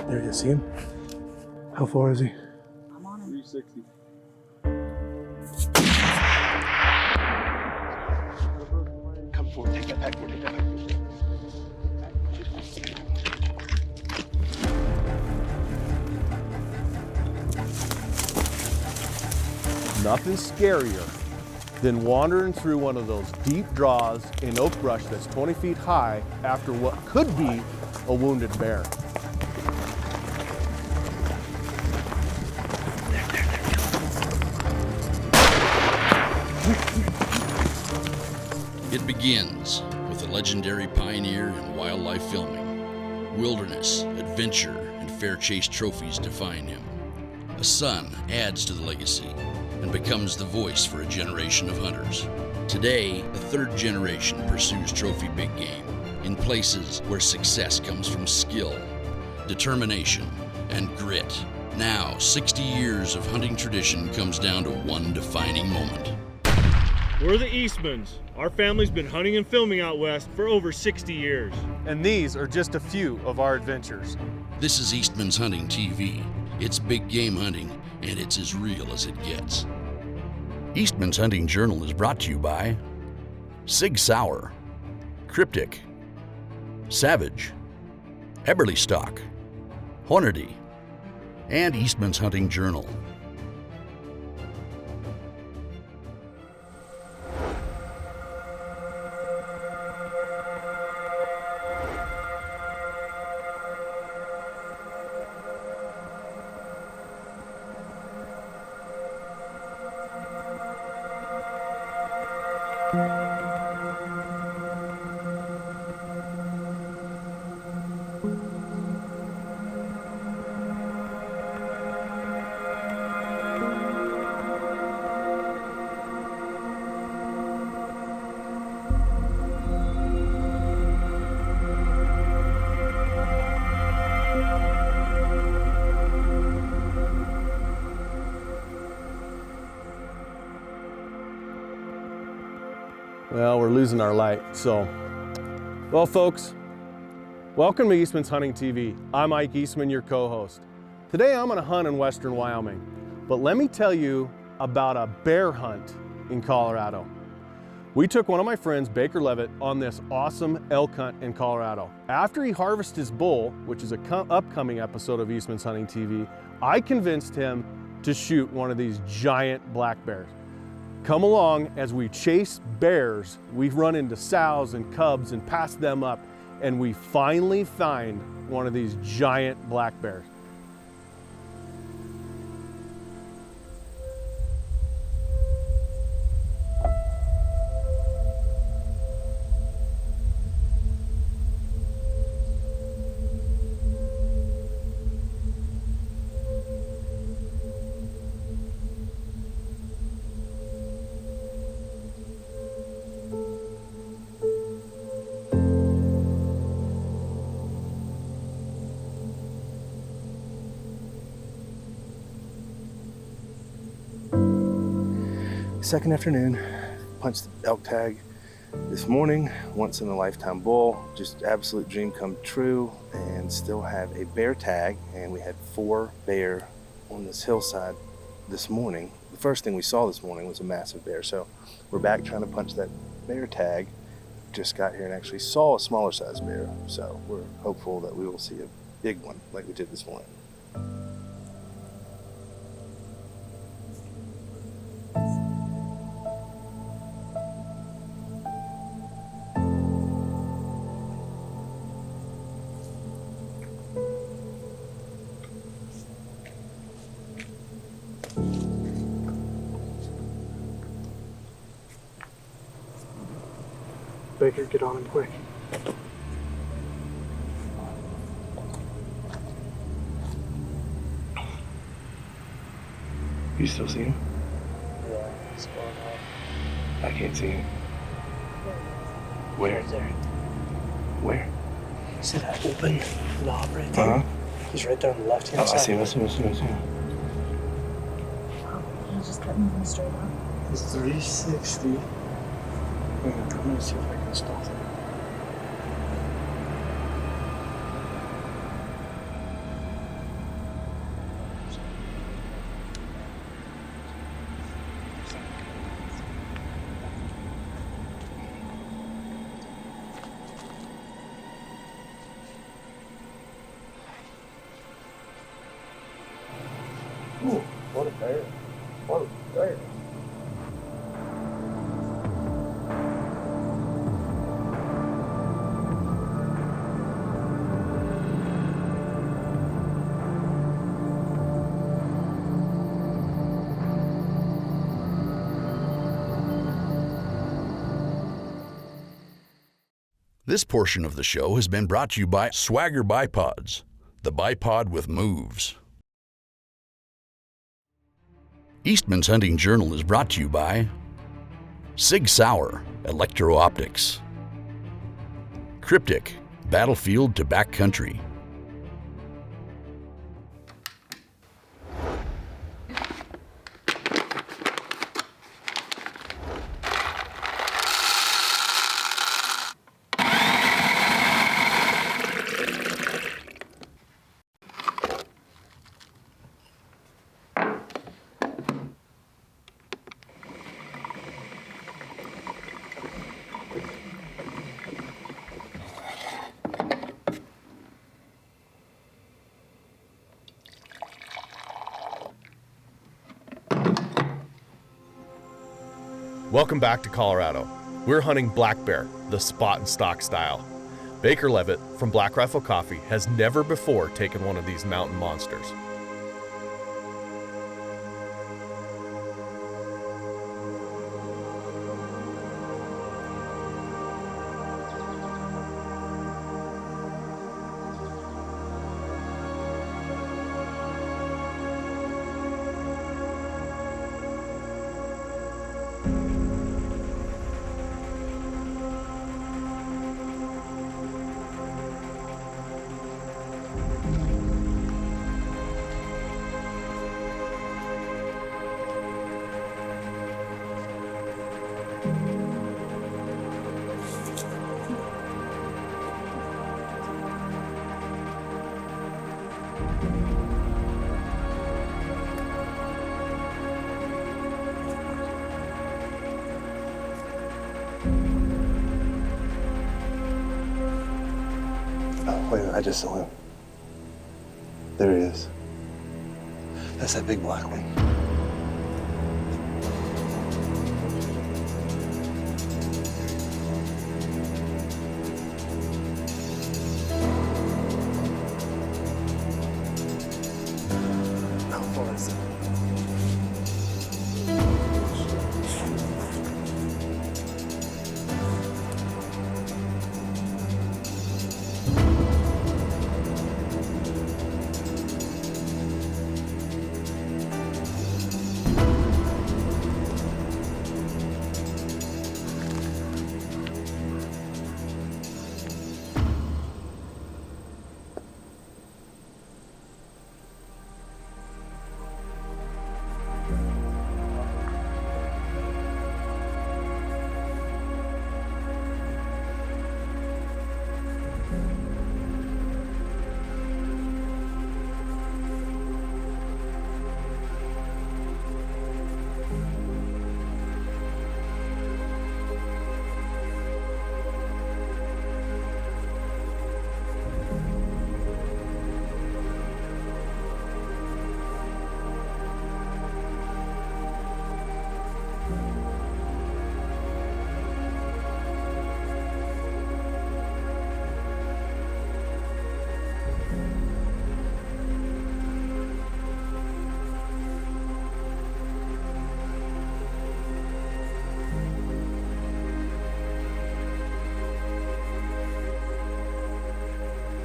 There you see him. How far is he? I'm on him. 360. Come forward, take that back forward, take that back forward. Nothing scarier than wandering through one of those deep draws in oak brush that's 20 feet high after what could be a wounded bear. It begins with a legendary pioneer in wildlife filming. Wilderness, adventure, and fair chase trophies define him. A son adds to the legacy and becomes the voice for a generation of hunters. Today, the third generation pursues trophy big game in places where success comes from skill, determination, and grit. Now, 60 years of hunting tradition comes down to one defining moment. We're the Eastmans. Our family's been hunting and filming out west for over 60 years. And these are just a few of our adventures. This is Eastmans Hunting TV. It's big game hunting, and it's as real as it gets. Eastman's Hunting Journal is brought to you by Sig Sauer, Cryptic, Savage, Eberly Stock, Hornady, and Eastman's Hunting Journal. Well, we're losing our light, so. Well, folks, welcome to Eastman's Hunting TV. I'm Mike Eastman, your co-host. Today I'm gonna hunt in western Wyoming, but let me tell you about a bear hunt in Colorado. We took one of my friends, Baker Levitt, on this awesome elk hunt in Colorado. After he harvested his bull, which is an upcoming episode of Eastman's Hunting TV, I convinced him to shoot one of these giant black bears. Come along as we chase bears. We run into sows and cubs and pass them up, and we finally find one of these giant black bears. Second afternoon, punched the elk tag this morning, once in a lifetime bull, just absolute dream come true, and still have a bear tag. And we had 4 bear on this hillside this morning. The first thing we saw this morning was a massive bear, so we're back trying to punch that bear tag. Just got here and actually saw a smaller size bear, so we're hopeful that we will see a big one like we did this morning. Baker, get on him quick. You still see him? Yeah, he's going up. I can't see him. Where? Right there. Where? See that open knob right there? Uh-huh. He's right there on the left-hand Oh, side. I see him, I see him, I see him, I see him. He just kept moving straight up. He's 360. I'm gonna see if I can stop him. 360. There. Whoa, there. This portion of the show has been brought to you by Swagger Bipods, the bipod with moves. Eastman's Hunting Journal is brought to you by Sig Sauer, Electro-Optics, Cryptic, Battlefield to Backcountry, Welcome back to Colorado. We're hunting black bear, the spot and stock style. Baker Levitt from Black Rifle Coffee has never before taken one of these mountain monsters. Oh, wait a minute, I just saw him. There he is. That's that big black one. How far is it?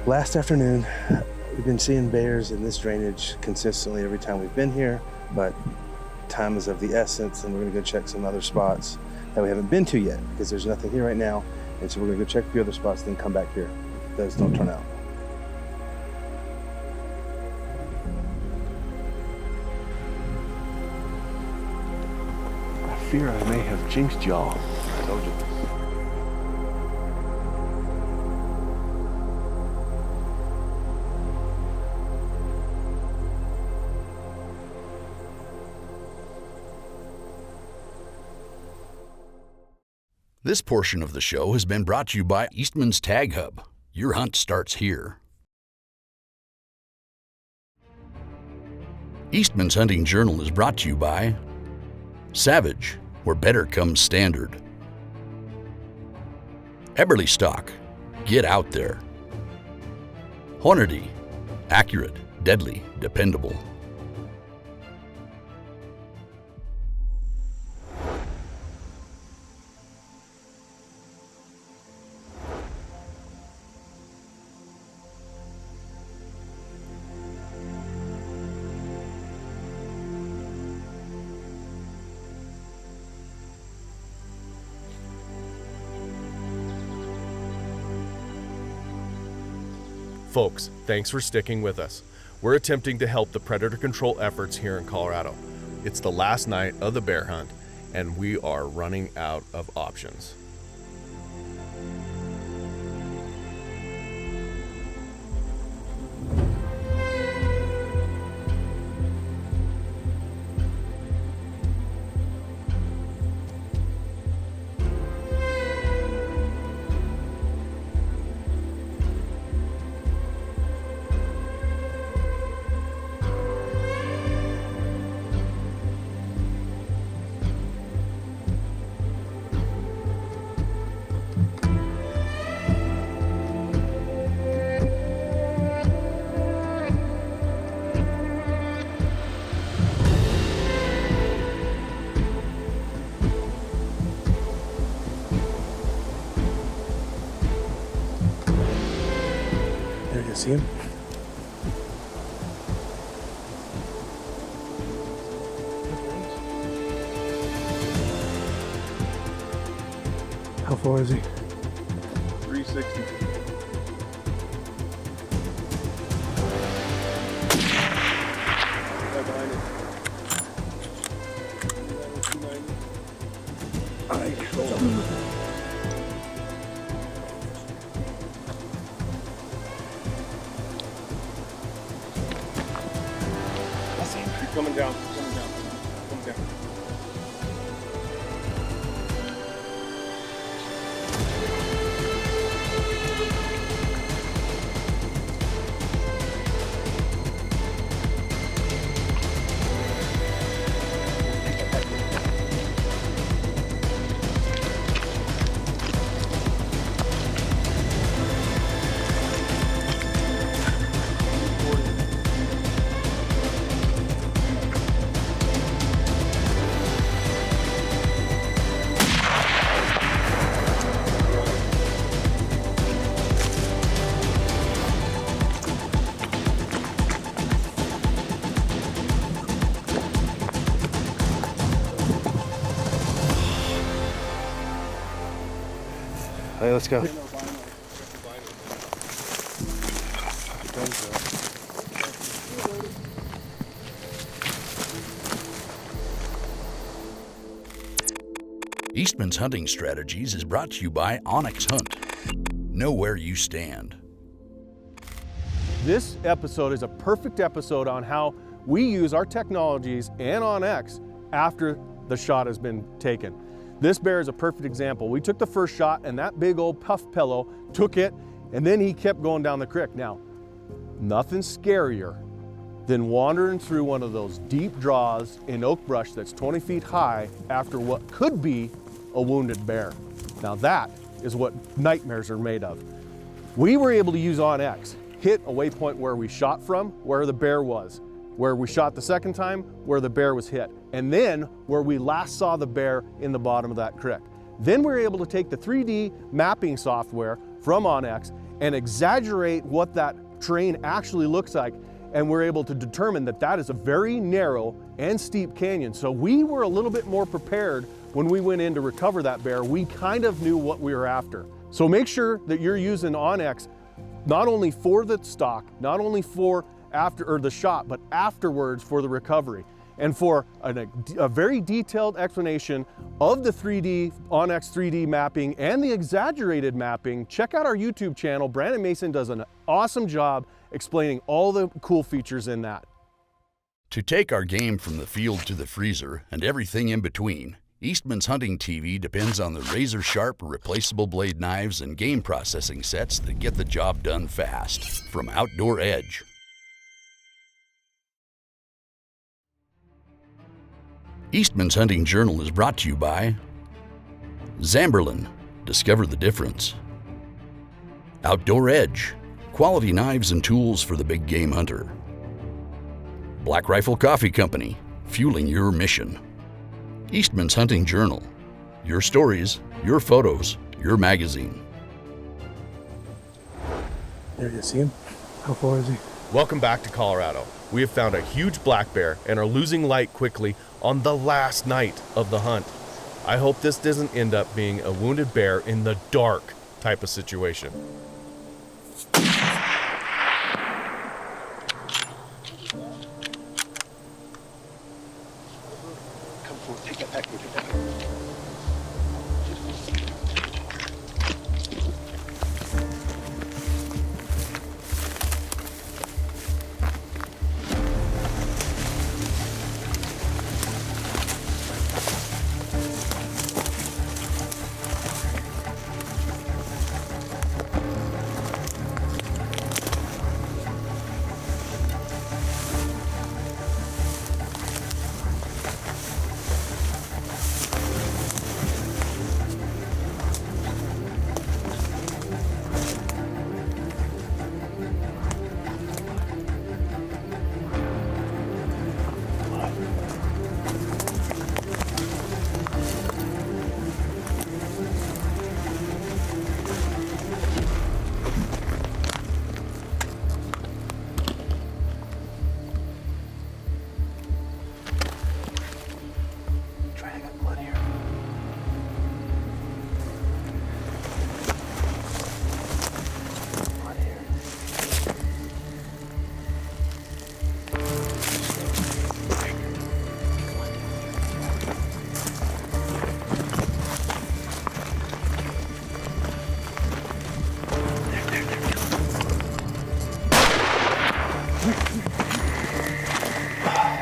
Last afternoon, we've been seeing bears in this drainage consistently every time we've been here, but time is of the essence, and we're gonna go check some other spots that we haven't been to yet because there's nothing here right now. And so we're gonna go check a few other spots, then come back here if those don't turn out. I fear I may have jinxed y'all. I told you. This portion of the show has been brought to you by Eastman's Tag Hub. Your hunt starts here. Eastman's Hunting Journal is brought to you by Savage, where better comes standard. Eberly Stock, get out there. Hornady, accurate, deadly, dependable. Folks, thanks for sticking with us. We're attempting to help the predator control efforts here in Colorado. It's the last night of the bear hunt, and we are running out of options. There you see him. How far is he? 360. Right behind it. Coming down, coming down, coming down. Hey, let's go. Eastman's Hunting Strategies is brought to you by Onyx Hunt. Know where you stand. This episode is a perfect episode on how we use our technologies and OnX after the shot has been taken. This bear is a perfect example. We took the first shot and that big old puff pillow took it, and then he kept going down the creek. Now, nothing scarier than wandering through one of those deep draws in oak brush that's 20 feet high after what could be a wounded bear. Now that is what nightmares are made of. We were able to use OnX, hit a waypoint where we shot from, where the bear was, where we shot the second time, where the bear was hit, and then where we last saw the bear in the bottom of that creek. Then we were able to take the 3D mapping software from OnX and exaggerate what that terrain actually looks like, and we're able to determine that that is a very narrow and steep canyon. So we were a little bit more prepared when we went in to recover that bear. We kind of knew what we were after. So make sure that you're using OnX not only for the stalk, not only for after the shot, but afterwards for the recovery. And for a very detailed explanation of the OnX 3D mapping and the exaggerated mapping, check out our YouTube channel. Brandon Mason does an awesome job explaining all the cool features in that. To take our game from the field to the freezer and everything in between, Eastmans Hunting TV depends on the razor-sharp, replaceable blade knives and game processing sets that get the job done fast. From Outdoor Edge. Eastman's Hunting Journal is brought to you by Zamberlan, discover the difference. Outdoor Edge, quality knives and tools for the big game hunter. Black Rifle Coffee Company, fueling your mission. Eastman's Hunting Journal, your stories, your photos, your magazine. There you see him? How far is he? Welcome back to Colorado. We have found a huge black bear and are losing light quickly on the last night of the hunt. I hope this doesn't end up being a wounded bear in the dark type of situation. Come forward, take that back, take that back.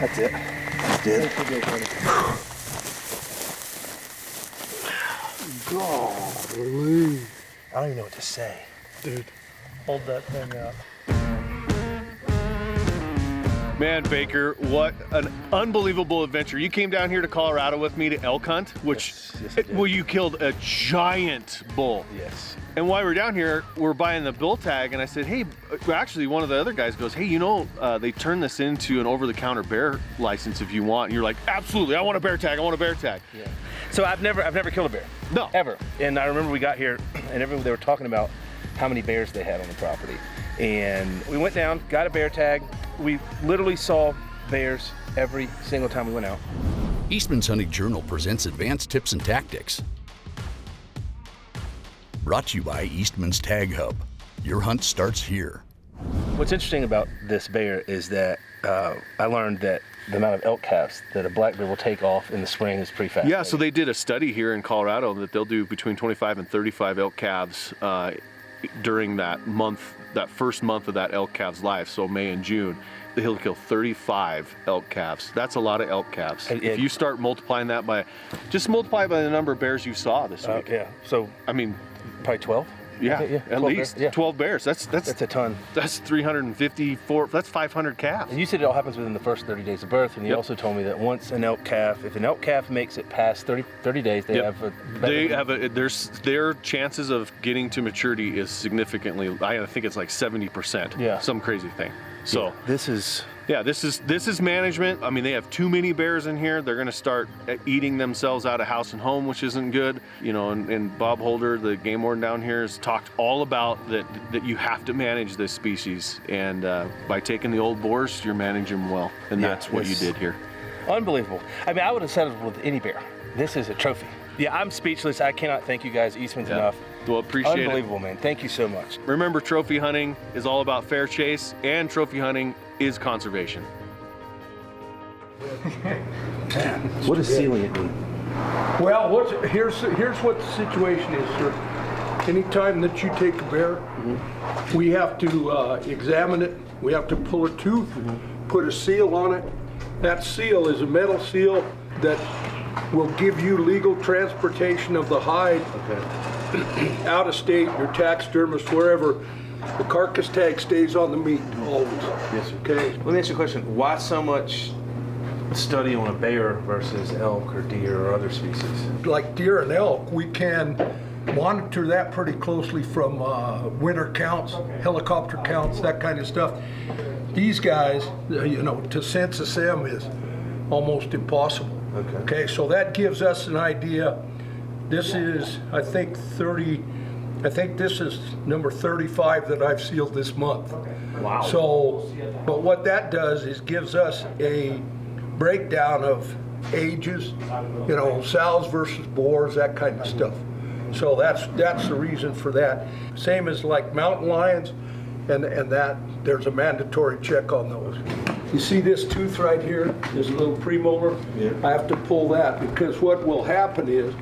That's it. He's dead. Golly. I don't even know what to say. Dude, hold that thing up. Man, Baker, what an unbelievable adventure. You came down here to Colorado with me to elk hunt, which, Yes, I did. well, you killed a giant bull. Yes. And while we were down here, we're buying the bull tag, and I said, hey, actually, one of the other guys goes, hey, you know, they turned this into an over-the-counter bear license if you want. And you're like, absolutely, I want a bear tag, I want a bear tag. Yeah. So I've never killed a bear. No. Ever. And I remember we got here and they were talking about how many bears they had on the property. And we went down, got a bear tag. We literally saw bears every single time we went out. Eastman's Hunting Journal presents advanced tips and tactics. Brought to you by Eastman's Tag Hub. Your hunt starts here. What's interesting about this bear is that I learned that the amount of elk calves that a black bear will take off in the spring is pretty fast. Yeah, so they did a study here in Colorado that they'll do between 25 and 35 elk calves during that month, that first month of that elk calf's life, so May and June. He'll kill 35 elk calves. That's a lot of elk calves. If you start multiplying that by, just multiply by the number of bears you saw this week. Yeah, so I mean, probably 12? yeah, Yeah, at 12 least bears, yeah. 12 bears. That's That's a ton. That's 354, that's 500 calves. And you said it all happens within the first 30 days of birth, and you also told me that once an elk calf, if an elk calf makes it past 30 days, they have a better... Their chances of getting to maturity is significantly, I think it's like 70%. Yeah. Some crazy thing. So Yeah, this is... Yeah, this is management. I mean, they have too many bears in here. They're gonna start eating themselves out of house and home, which isn't good. You know, and Bob Holder, the game warden down here, has talked all about that you have to manage this species. And by taking the old boars, you're managing them well. And that's what you did here. Unbelievable. I mean, I would have settled with any bear. This is a trophy. Yeah, I'm speechless. I cannot thank you guys, Eastmans, enough. Well, appreciate it. Unbelievable, man. Thank you so much. Remember, trophy hunting is all about fair chase, and trophy hunting is conservation. What does sealing it mean? Well, here's what the situation is, sir. Anytime that you take a bear, we have to examine it. We have to pull a tooth, put a seal on it. That seal is a metal seal that will give you legal transportation of the hide out of state, your taxidermist, wherever. The carcass tag stays on the meat always. Yes, sir. Okay. Let me ask you a question. Why so much study on a bear versus elk or deer or other species? Like deer and elk, we can monitor that pretty closely from winter counts, helicopter counts, that kind of stuff. These guys, you know, to census them is almost impossible. Okay, so that gives us an idea. This is, I think this is number 35 that I've sealed this month. Wow. So, but what that does is gives us a breakdown of ages, you know, sows versus boars, that kind of stuff. So that's the reason for that. Same as like mountain lions, and that there's a mandatory check on those. You see this tooth right here, this little premolar? Yeah. I have to pull that because what will happen is,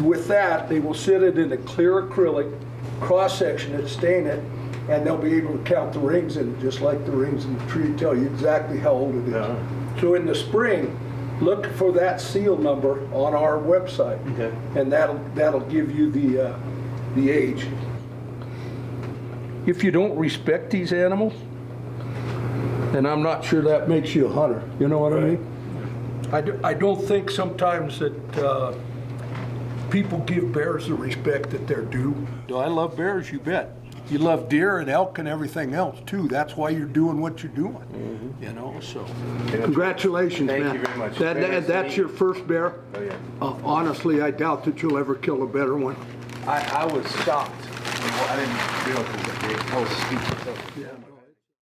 with that, they will sit it in a clear acrylic cross section and stain it, and they'll be able to count the rings in it, just like the rings in the tree tell you exactly how old it is. Uh-huh. So in the spring, look for that seal number on our website, Okay. and that'll give you the age. If you don't respect these animals, then I'm not sure that makes you a hunter. You know what I mean? I don't think sometimes that people give bears the respect that they're due. Do I love bears? You bet. You love deer and elk and everything else too. That's why you're doing what you're doing. Mm-hmm. You know, so congratulations, Thank man. you very much. That's your first bear? Oh, yeah. Honestly, I doubt that you'll ever kill a better one. I was shocked. I didn't realize it was that big. I was speechless. Yeah.